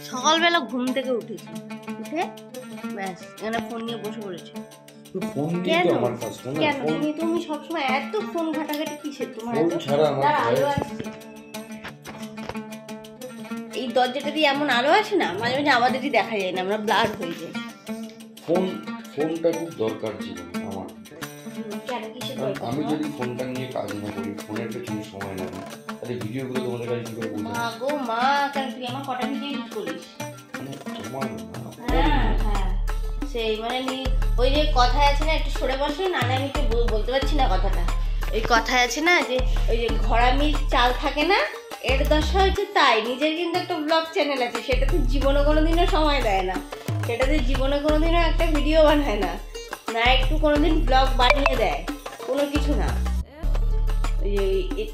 সকালবেলা ঘুম থেকে উঠেছি, উঠে ব্যাস এখানে ফোন নিয়ে বসে পড়েছি। কেন তুমি সবসময় এত ফোন ঘাটাঘাটি কিসের তোমার? আলো আসছে, এই দরজাটা দিয়ে এমন আলো আসে না, মাঝে মাঝে আমাদেরই দেখা যায় না, আমরা ব্লার হয়ে যাই। ফোনটা খুব দরকার ছিল আমার। কেন কিসের দরকার? আমি যদি ফোনটা নিয়ে কাজ না করি, ফোনের পেছনে সময় না দিই, তাহলে ভিডিওগুলো তোমাদের কাছে কি করে বুঝবো? মা গো মা, কেন তুই আমার কটা ভিডিও ইউজ করিস? তোমার হ্যাঁ সেই মানে ওই যে কথায় আছে না, একটু সরে বসে না, আমি তো বলতে পারছি না কথাটা। ওই কথায় আছে না যে ওই যে ঘোড়ামির চাল থাকে না, এর দশা হচ্ছে তাই। নিজের কিন্তু একটা ব্লগ চ্যানেল আছে, সেটাতে জীবনে কোনোদিনও সময় দেয় না, সেটাতে জীবনে কোনোদিনও একটা ভিডিও বানায় না, না একটু কোনোদিন ব্লগ বানিয়ে দেয়, কোনো কিছু না।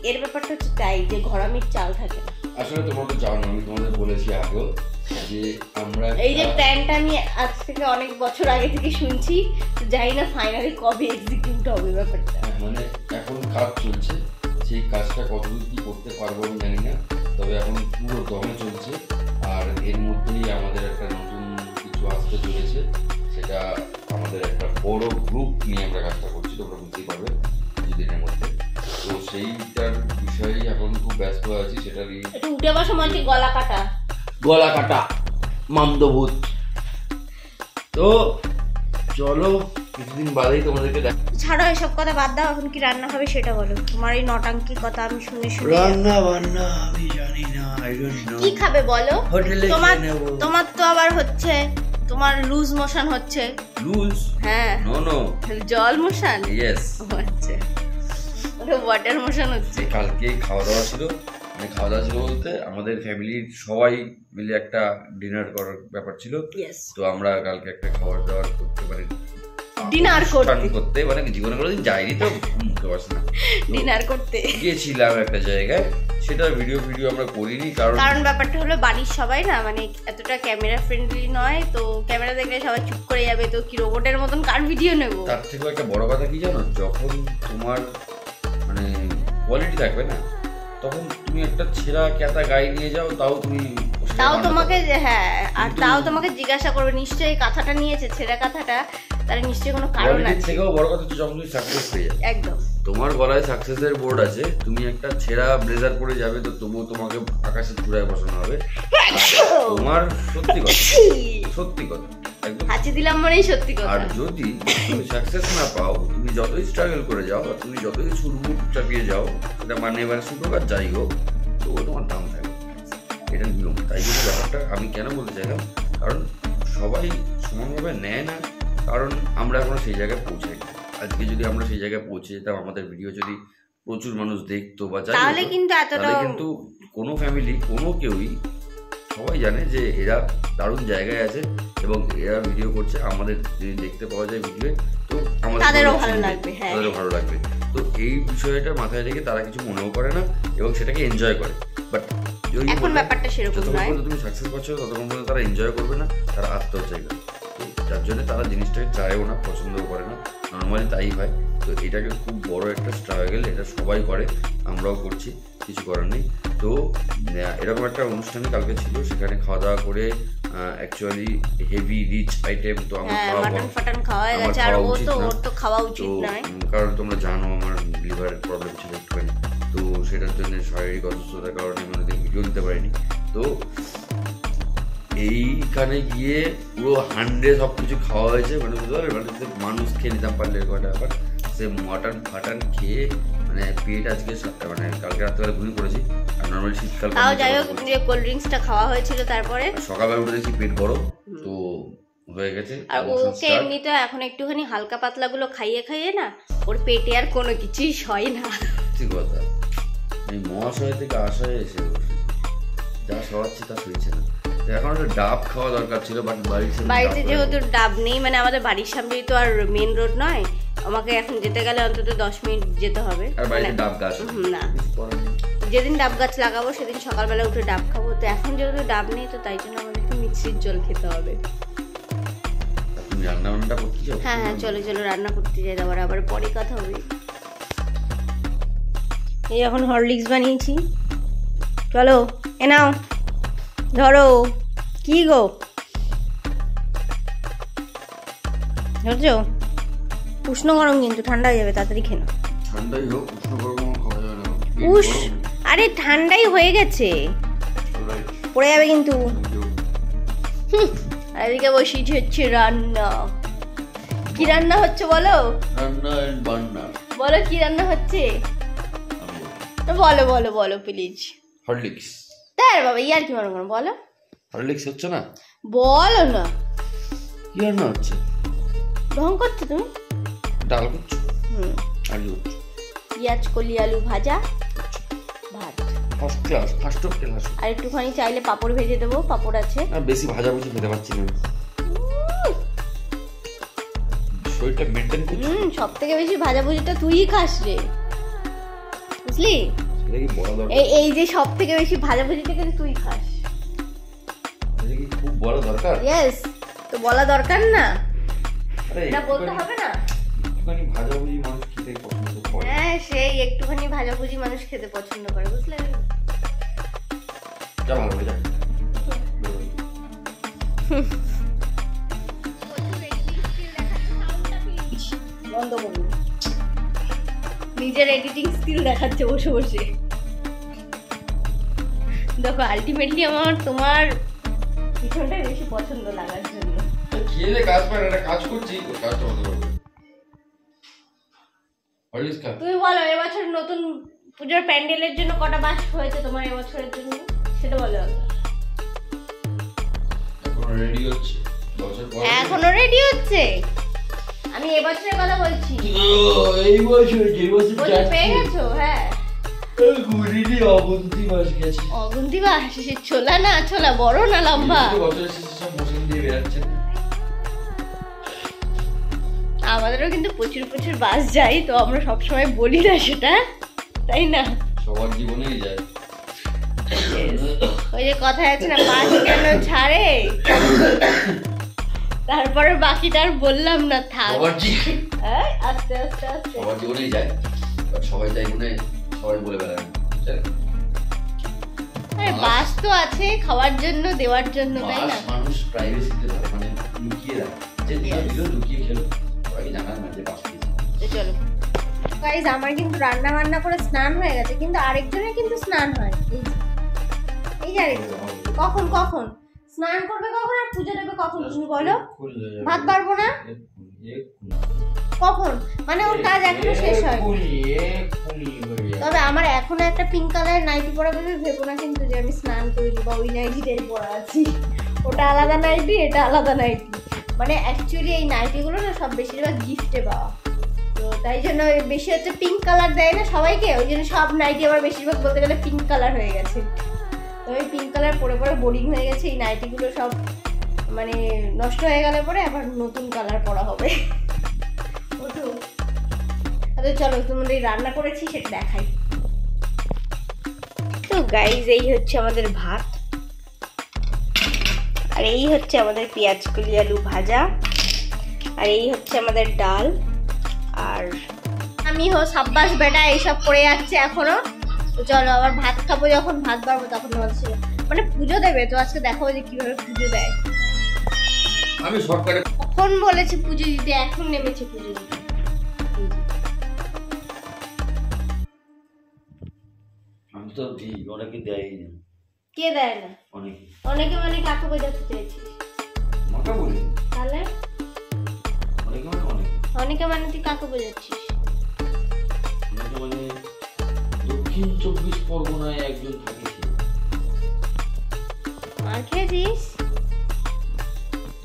এর ব্যাপারটা হচ্ছে তাই যে ঘোড়ামির চাল থাকে না। আসলে তোমরা তো জানো, আমি তোমাদের বলেছি আগেও যে আমরা এই যে প্ল্যানটা আমি আজ থেকে অনেক বছর আগে থেকে শুনছি, জানি না ফাইনালি কবে এক্সিকিউট হবে ব্যাপারটা। মানে এখন কাজ চলছে, সেই কাজটা কতদূর কি করতে পারবো আমি জানি না, তবে এখন পুরো দমে চলছে। আর এর মধ্যেই আমাদের একটা নতুন কিছু আসতে চলেছে, সেটা আমাদের একটা বড় গ্রুপ নিয়ে আমরা কাজটা করছি, তোমরা বুঝতেই পারবে কিছুদিনের মধ্যে। তো সেইটার বিষয়ে এখন খুব ব্যস্ত আছি, সেটা নিয়ে একটু উঠে বসো, মনে গলা কাটা মামদভূত। তো চলো কিছুদিন বাদেই তোমাদেরকে ছাড়ো, এসব কথা বাদ দাও, এখন কি রান্না হবে সেটা বলো। তোমার এই নটাঙ্কি কথা আমি শুনে রান্না বান্না আমি জানি না, আই ডোন্ট নো। কি খাবে বলো? হোটেলে তোমার তো আবার হচ্ছে, তোমার লুজ মোশন হচ্ছে। লুজ? হ্যাঁ। নো জল মোশন? ইয়েস। আচ্ছা, ওটা ওয়াটার মোশন হচ্ছে। কালকে খাওয়া দাওয়া ছিল, মানে খাওয়া দাওয়া ছিল বলতে আমাদের ফ্যামিলির সবাই মিলে একটা ডিনার করার ব্যাপার ছিল। তো আমরা কালকে একটা খাবার দাবার করতে পারি, ডিনার করতে মানে জীবনে কোনোদিন যাইনি, তো ডিনার করতে গিয়েছিলাম একটা জায়গায়, সেটা ভিডিও আমরা করিনি, কারণ ব্যাপারটা হলো বাড়ির সবাই না মানে এতটা ক্যামেরা ফ্রেন্ডলি নয়, তো ক্যামেরা দেখলে সবাই চুপ করে যাবে, তো কি রোবটের মতন কার ভিডিও নেব। তার থেকেও একটা বড় কথা কি জানো, যখন তোমার মানে কোয়ালিটি থাকবে না, তখন তুমি একটা ছেঁড়া ক্যাতা গায়ে নিয়ে যাও, তাও তোমাকে হ্যাঁ, আর তাও তোমাকে জিজ্ঞাসা করবে নিশ্চয়ই কাঁথাটা নিয়েছে, ছেঁড়া কাঁথাটা, তার নিশ্চয়ই কোনো কারণ আছে। থেকেও বড় কথা হচ্ছে যখন তুমি সাকসেস পেয়ে যাবে, একদম তোমার গলায় সাকসেসের বোর্ড আছে, তুমি একটা ছেঁড়া ব্লেজার পরে যাবে, তো তবুও তোমাকে আকাশে চূড়ায় বসানো হবে। তোমার সত্যি কথা একদম হাঁচি দিলাম মনেই সত্যি কথা। আর যদি তুমি সাকসেস না পাও, তুমি যতই স্ট্রাগল করে যাও, আর তুমি যতই সুরবুট চাপিয়ে যাও, সেটা মানে শ্যুট হোক আর যাই হোক, তবুও তোমার দাম থাকে, এটা নিয়ম। তাই জন্য ব্যাপারটা আমি কেন বলতে চাইলাম, কারণ সবাই সমানভাবে নেয় না, কারণ আমরা এখনো সেই জায়গায় পৌঁছাই। আজকে যদি আমরা সেই জায়গায় পৌঁছে যেতাম, আমাদের ভিডিও যদি প্রচুর মানুষ দেখতো বা যাই, তাহলে কিন্তু কোনো ফ্যামিলি, কোনো কেউই, সবাই জানে যে এরা দারুণ জায়গায় আছে এবং এরা ভিডিও করছে, আমাদের যদি দেখতে পাওয়া যায় ভিডিও, তো তাদেরও ভালো লাগবে। তো এই বিষয়টা মাথায় রেখে তারা কিছু মনেও করে না এবং সেটাকে এনজয় করে। বাট এখন ব্যাপারটা সেরকম নয়, তুমি সাকসেস পাচ্ছ ততক্ষণ পর্যন্ত তারা এনজয় করবে না, তারা আসতেও চাইবে, তো যার জন্য তারা জিনিসটাকে চায়ও না, পছন্দও করে না, নর্মালি তাই হয়। তো এটাকে খুব বড় একটা স্ট্রাগল, এটা সবাই করে, আমরাও করছি, কিছু করার নেই। তো এরকম একটা অনুষ্ঠানে কালকে ছিল, সেখানে খাওয়া দাওয়া করে অ্যাকচুয়ালি হেভি রিচ আইটেম, তো আমার খাওয়া উচিত নয়, কারণ তোমরা জানো আমার লিভারের প্রবলেম ছিল একটুখানি, তো সেটার জন্য শারীরিক অসুস্থতার কারণে আমি অনেকদিন ভিডিও দিতে পারিনি। তো এইখানে গিয়ে পুরো 100 সব কিছু খাওয়া হয়েছে, মানে বুঝতে পারবে, মানে মানুষ খেয়ে নিতাম পারলে কটা, আবার সে মাটন খেয়ে মানে পেট আজকে মানে কালকে রাত্রে ঘুমিয়ে পড়েছি। আর নর্মালি শীতকাল, তাও যাই হোক যে কোল্ড ড্রিঙ্কসটা খাওয়া হয়েছিল, তারপরে সকালবেলা উঠে দেখছি পেট গরম, তো হয়ে গেছে। আর ওকে এমনিতে এখন একটুখানি হালকা পাতলা গুলো খাইয়ে না, ওর পেটে আর কোনো কিছুই সয় না। ঠিক কথা, এই মহাশয় থেকে আশায় এসে যা সরাচ্ছি তা সইছে না। এখন একটা ডাব খাওয়া দরকার ছিল, বাট বাড়িতে যেহেতু ডাব নেই, মানে আমাদের বাড়ির সামনেই তো আর মেন রোড নয়, আমাকে এখন যেতে গেলে অন্তত 10 মিনিট যেতে হবে। আর বাড়িতে ডাব গাছ না, যেদিন ডাব গাছ লাগাবো সেদিন সকালবেলা উঠে ডাব খাবো, তো এখন যেহেতু ডাব নেই, তো তাই জন্য আমাদেরকে মিক্সির জল খেতে হবে। রান্না করতে যাও? হ্যাঁ চলো রান্না করতে যাই, আবার পরে কথা হবে। এই এখন হরলিক্স বানিয়েছি, চলো এ নাও ধরো। কি গো বুঝছো? উষ্ণ গরম কিন্তু ঠান্ডা হয়ে যাবে, তাড়াতাড়ি খেয়ে নাও। ঠান্ডাই হোক উষ্ণ গরম খাওয়া যাবে না। আরে ঠান্ডাই হয়ে গেছে, পড়ে যাবে কিন্তু। আর এদিকে বসিয়েছি হচ্ছে রান্না। কি রান্না হচ্ছে বলো? রান্না এন্ড বান্না। বলো কি রান্না হচ্ছে? বলো বলো বলো প্লিজ। হরলিক্স। তার বাবা ইয়ার কি মনে করো, বলো। হরলিক্স হচ্ছে না? বলো না। কি রান্না হচ্ছে? ঢং করছো তুমি? ডাল করছো? আর কি করছো? পেঁয়াজ কলি আলু ভাজা, ভাত। First class, first of class. আর একটুখানি চাইলে পাপড় ভেজে দেবো, পাপড় আছে। আর বেশি ভাজাভুজি খেতে পারছি না, শরীরটা মেইনটেইন করছি। সব থেকে বেশি ভাজাভুজিটা তুই খাস রে, বুঝলি? এটা কি বড় দরকার? এই যে সব থেকে বেশি ভাজাভুজিটা কিন্তু তুই খাস। এটা কি খুব বড় দরকার? ইয়েস, তো বলা দরকার না, আরে এটা বলতে হবে না? একটুখানি ভাজাভুজি মানুষ খেতে পছন্দ করে। হ্যাঁ, সেই একটুখানি ভাজাভুজি মানুষ খেতে পছন্দ করে, বুঝলে? যা ভালো যা। বন্ধ করুন, নিজের এডিটিং স্কিল দেখাচ্ছে বসে বসে। দেখো আলটিমেটলি আমার তোমার পিছনটাই বেশি পছন্দ লাগার জন্য। খেয়ে কাজ পারে, একটা কাজ করছি, কাজটা বন্ধ করবে। হরলিক্স খা। তুমি বলো এবছর নতুন পূজার প্যান্ডেলের জন্য কটা বাস হয়েছে তোমার এবছরের জন্য, সেটা বলো। এখনো রেডি হচ্ছে, বছর পর এখনো রেডি হচ্ছে? আমি এবছরের কথা বলছি। এই বছর যে বছর বছর পেয়ে গেছো? হ্যাঁ, গুড়িনি অগুন্তি মাস গেছে। অগুন্তি বাস, ছোলা না ছোলা, বড় না লম্বা? বছরের শেষে সব মোশন দিয়ে বেরাচ্ছে। আমাদেরও কিন্তু প্রচুর প্রচুর বাস যায়, তো আমরা সবসময় বলি না সেটা, তাই না? সবার জীবনেই যায়। ওই যে কথায় আছে না, বাস কেন ছাড়ে, তারপরে বাকিটা আর বললাম না, থাক। আস্তে আস্তে আস্তে সবার জীবনেই যায়, সবাই যায় মনে সবাই বলে বেড়ায়। আরে বাস তো আছে খাওয়ার জন্য, দেওয়ার জন্য, তাই না? মানুষ প্রাইভেসিতে ধরে, মানে লুকিয়ে রাখে, যে দিল লুকিয়ে খেলো, সবাই জানার না যে বাস দিয়েছে। চলো গাইস, আমার কিন্তু রান্না বান্না করে স্নান হয়ে গেছে, কিন্তু আরেকজনের কিন্তু স্নান হয়। এই যে আরেকজন কখন কখন স্নান করবে, কখন আর পুজো দেবে কখন, তুমি বলো? ভাত পারবো না কখন, মানে ওর কাজ এখনো শেষ হয়। তবে আমার এখনো একটা পিঙ্ক কালারের নাইটি পরা ভেবো না কিন্তু যে আমি স্নান করিনি বা ওই নাইটিটাই পরা আছি। ওটা আলাদা নাইটি, এটা আলাদা নাইটি। মানে অ্যাকচুয়ালি এই নাইটিগুলো না সব বেশিরভাগ গিফটে পাওয়া, তো তাই জন্য বেশি হচ্ছে পিঙ্ক কালার দেয় না সবাইকে, ওই জন্য সব নাইটি আবার বেশিরভাগ বলতে গেলে পিঙ্ক কালার হয়ে গেছে। তো ওই পিঙ্ক কালার পরে পরে বোরিং হয়ে গেছে, এই নাইটিগুলো সব মানে নষ্ট হয়ে গেলে পরে আবার নতুন কালার পরা হবে। আচ্ছা চলো, তোমাদের রান্না করেছি সেটা দেখাই। তো গাইজ, এই হচ্ছে আমাদের ভাত, আর এই হচ্ছে আমাদের পেঁয়াজ কলি আলু ভাজা, আর এই হচ্ছে আমাদের ডাল। আর আমি সাব্বাস বেটা এইসব করে যাচ্ছে এখনো। তো চলো আবার ভাত খাবো, যখন ভাত বাড়বো তখন মানে পুজো দেবে, তো আজকে দেখাবো যে কিভাবে পুজো দেয়। আমি সরকারে কখন বলেছে পুজো দিতে, এখন নেমেছে পুজো দিতে। আমি তো দিই, অনেকে দেয়ই না। কে দেয় না? অনেকে। অনেকে মানে কাকে বোঝাতে চাইছিস? মাকে বলি তাহলে অনেকে মানে অনেকে। অনেকে মানে তুই কাকে বোঝাচ্ছিস? অনেকে মানে দক্ষিণ 24 পরগনায় একজন থাকে। মার খেয়েছিস?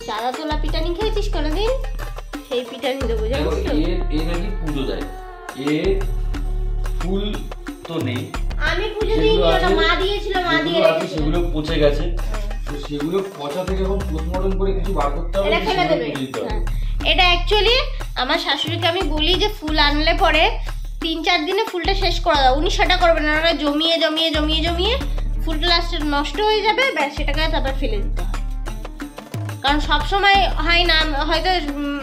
চাঁদা তোলা পিটানি খেয়েছিস কোনোদিন? সেই পিটানি দেবো, জানিস তো? এ নাকি পুজো দেয়, এ ফুল তো নেই। আমি পুজো দিইনি, ওটা মা দিয়েছিল, মা দিয়ে রেখেছিল। সেগুলো পচে গেছে, তো সেগুলো পচা থেকে এখন পোস্টমর্টম করে কিছু বার করতে হবে, এটা ফেলে দেবে। এটা অ্যাকচুয়ালি আমার শাশুড়িকে আমি বলি যে ফুল আনলে পরে 3-4 দিনে ফুলটা শেষ করে দাও। উনি সেটা করবেন না, ওরা জমিয়ে জমিয়ে জমিয়ে জমিয়ে ফুলটা লাস্টে নষ্ট হয়ে যাবে, ব্যাস সেটাকে তারপর ফেলে দিতে হয়। কারণ সবসময় হয় না, হয়তো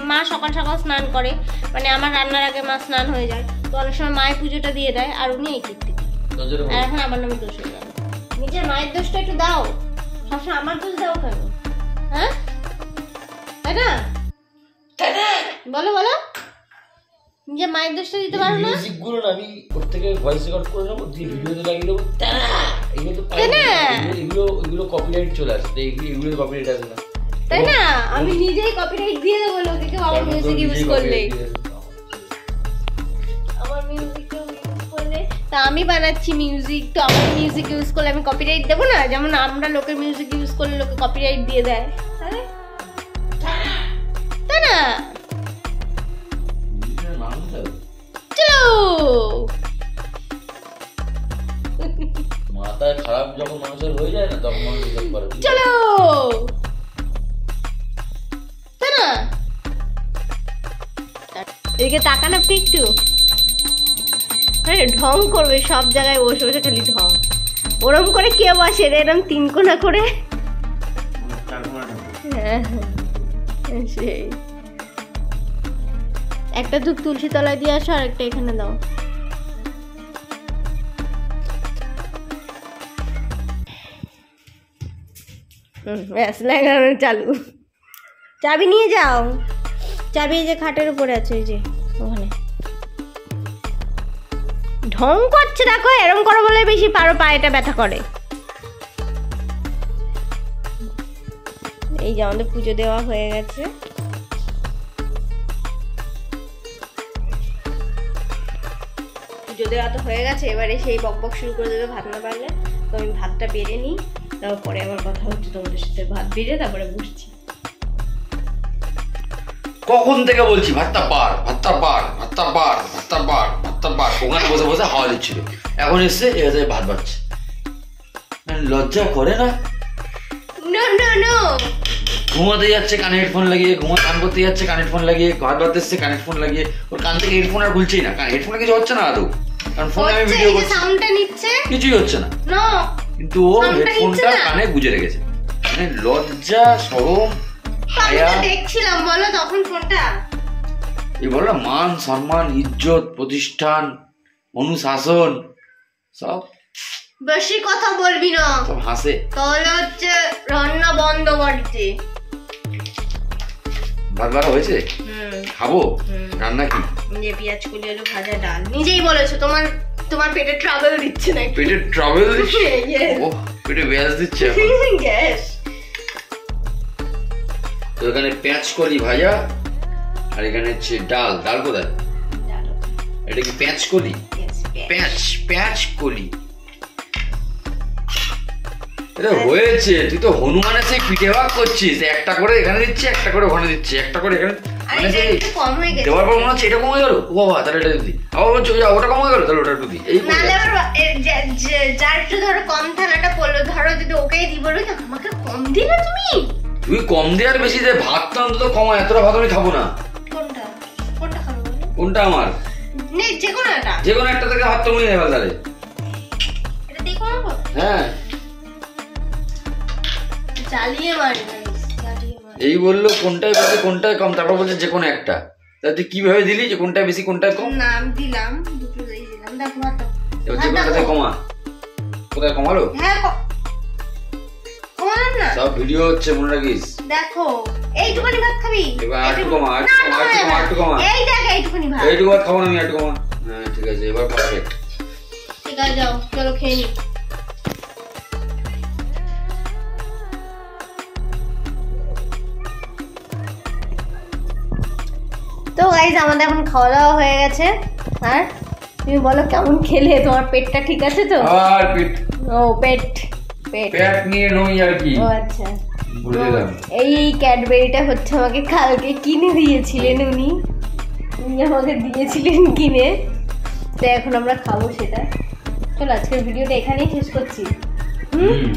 মা সকাল সকাল স্নান করে, মানে আমার রান্নার আগে মা স্নান হয়ে যায়, তো অনেক সময় মায়ের পুজোটা দিয়ে দেয় আর উনি এই কীর্তি। আর এখন আমার নামে দোষ হয়ে যাবে। নিজের মায়ের দোষটা একটু দাও, সবসময় আমার দোষ দাও কেন? তাই না? বলো বলো, নিজে মায়ের দোষটা দিতে পারো না? মিউজিকগুলো না আমি প্রত্যেকে ভয়েস রেকর্ড করে নেবো, দিয়ে ভিডিওতে লাগিয়ে দেবো। এগুলো তো এগুলো কপিরাইট চলে আসে, এগুলো কপিরাইট আসে না, তাই না? আমি নিজেই কপিরাইট দিয়ে দেবো লোকে, কেউ আমার মিউজিক ইউজ করলে, আমার মিউজিক ইউজ করলে। তা আমি বানাচ্ছি মিউজিক, তো আমার মিউজিক ইউজ করলে আমি কপিরাইট দেবো না? যেমন আমরা লোকের মিউজিক ইউজ করলে লোকে কপিরাইট দিয়ে দেয়, তাই না? চলো মাথায় খারাপ যখন মানুষের হয়ে যায় না তখন মানুষ রিজেক্ট করে। চলো, তাই না? এদিকে তাকান আপনি একটু, ঢং করবে সব জায়গায় বসে বসে, খালি ঢং। ওরম করে কে বসে রে এরম 3 কোণা করে? হ্যাঁ সেই একটা ধূপ তুলসী তলায় দিয়ে আসো, আর একটা এখানে দাও। ব্যাস লাগানো চালু। চাবি নিয়ে যাও, চাবি এই যে খাটের উপরে আছে, এই যে ওখানে। ঢং করছে দেখো, এরম করো বলে বেশি পারো, পায়েটা ব্যথা করে। এই যে আমাদের পুজো দেওয়া হয়ে গেছে। পুজো দেওয়া তো হয়ে গেছে, এবারে সেই বকবক শুরু করে দেবে ভাত না পারলে। তো আমি ভাতটা বেড়ে নিই, তারপরে আবার কথা হচ্ছে তোমাদের সাথে। ভাত বেড়ে তারপরে বসছি। কখন থেকে বলছি ভাতটা পার, ভাতটা পার, ভাতটা পার, ভাতটা পার, ভাতটা পার, ওখানে বসে বসে হাওয়া দিচ্ছিল। এখন এসছে এসে ভাত বাড়ছে, লজ্জা করে না? নো নো নো, ঘুমাতে যাচ্ছে কানে হেডফোন লাগিয়ে, কান করতে যাচ্ছে কানে হেডফোন লাগিয়ে, ভাত বাড়তে এসছে কানে হেডফোন লাগিয়ে, ওর কান থেকে হেডফোন আর খুলছেই না। কানে হেডফোনে কিছু হচ্ছে না আদৌ, কারণ ফোনে আমি ভিডিও করছি, সাউন্ডটা নিচ্ছে, কিছুই হচ্ছে না। নো, কিন্তু ও হেডফোনটা কানে গুজে রেখেছে। মানে লজ্জা শরম হায়া, দেখছিলাম বলো তখন ফোনটা। এই বলো না, মান সম্মান ইজ্জত প্রতিষ্ঠান অনুশাসন সব। বেশি কথা বলবি না, সব হাসে। তাহলে হচ্ছে রান্না বন্ধ বাড়িতে। ভাত বাড়া হয়েছে, খাবো। রান্না কি? যে পেঁয়াজ কলি আলু ভাজা ডাল। নিজেই বলেছো তোমার পেটে ট্রাভেল দিচ্ছে না? পেটে ট্রাভেল দিচ্ছে? ও পেটে গ্যাস দিচ্ছে গ্যাস। তো এখানে পেঁয়াজ কলি ভাজা, আর এখানে হচ্ছে ডাল। ডাল কোথায়? এটা কি পেঁয়াজ কলি? পেঁয়াজ কলি। এটা হয়েছে, তুই তো হনুমানের সেই পিঠে ভাগ করছিস, একটা করে এখানে দিচ্ছে, একটা করে ওখানে দিচ্ছে, একটা করে এখানে, মানে কম হয়ে গেছে। দেওয়ার পর মনে হচ্ছে এটা কমে গেল, ও বাবা তাহলে এটা দিই, আবার বলছো ওটা কমে গেল, তাহলে ওটা একটু দিই। এই যার একটু ধরো কম থালাটা পড়লো, ধরো যদি ওকেই দিব, আমাকে কম দিলে তুই কম দিয়ে আর বেশি দে, ভাতটা অন্তত কমা, এতটা ভাত আমি খাবো না। কোনটা কোনটা খাবো? কোনটা আমার? যে কোনো একটা থেকে হাত তো মুড়ি নেবে তাহলে। এটা দিয়ে কমাবো? হ্যাঁ, চালিয়ে মারি। এই বললো কোনটায় বেশি কোনটায় কম, তারপর বলছে যে কোনো একটা। তাহলে তুই কিভাবে দিলি যে কোনটায় বেশি কোনটায় কম? না আমি দিলাম, দুটোই দিলাম। দেখো হাত যে কোনটাতে কমা, কোথায় কমালো? হ্যাঁ কমালাম না, সব ভিডিও হচ্ছে মনে রাখিস। দেখো এইটুকুনি ভাত খাবি, এবার একটু কমা, একটু কমা। এই দেখ এইটুকুনি ভাত, এইটুকু ভাত খাবো না আমি, একটু কমা। হ্যাঁ ঠিক আছে, এবার পারফেক্ট। ঠিক আছে যাও, চলো খেয়ে নি। তো গাইজ আমাদের এখন খাওয়া দাওয়া হয়ে গেছে। আর তুমি বলো কেমন খেলে, তোমার পেটটা ঠিক আছে তো? আর পেট, ও পেট নিয়ে নই আর কি। ও আচ্ছা, এই ক্যাডবেরিটা হচ্ছে আমাকে কালকে কিনে দিয়েছিলেন উনি আমাকে দিয়েছিলেন কিনে, তো এখন আমরা খাবো সেটা। চলো আজকের ভিডিওটা এখানেই শেষ করছি।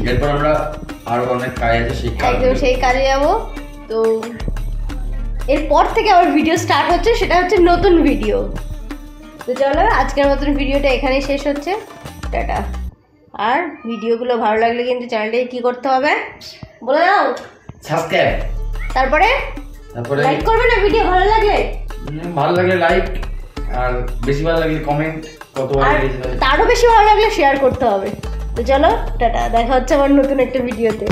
এরপর আমরা আরো অনেক কাজ আছে, সেই কাজে যাবো। তো এরপর থেকে আবার ভিডিও স্টার্ট হচ্ছে, সেটা হচ্ছে নতুন ভিডিও। তো চলো আজকের মতন ভিডিওটা এখানেই শেষ হচ্ছে, টাটা। আর ভিডিওগুলো ভালো লাগলে কিন্তু চ্যানেলটাকে কি করতে হবে বলে দাও? সাবস্ক্রাইব, তারপরে লাইক করবে না? ভিডিও ভালো লাগলে লাইক, আর বেশি ভালো লাগলে কমেন্ট, তারও বেশি ভালো লাগলে শেয়ার করতে হবে। তো চলো টাটা, দেখা হচ্ছে আবার নতুন একটা ভিডিওতে।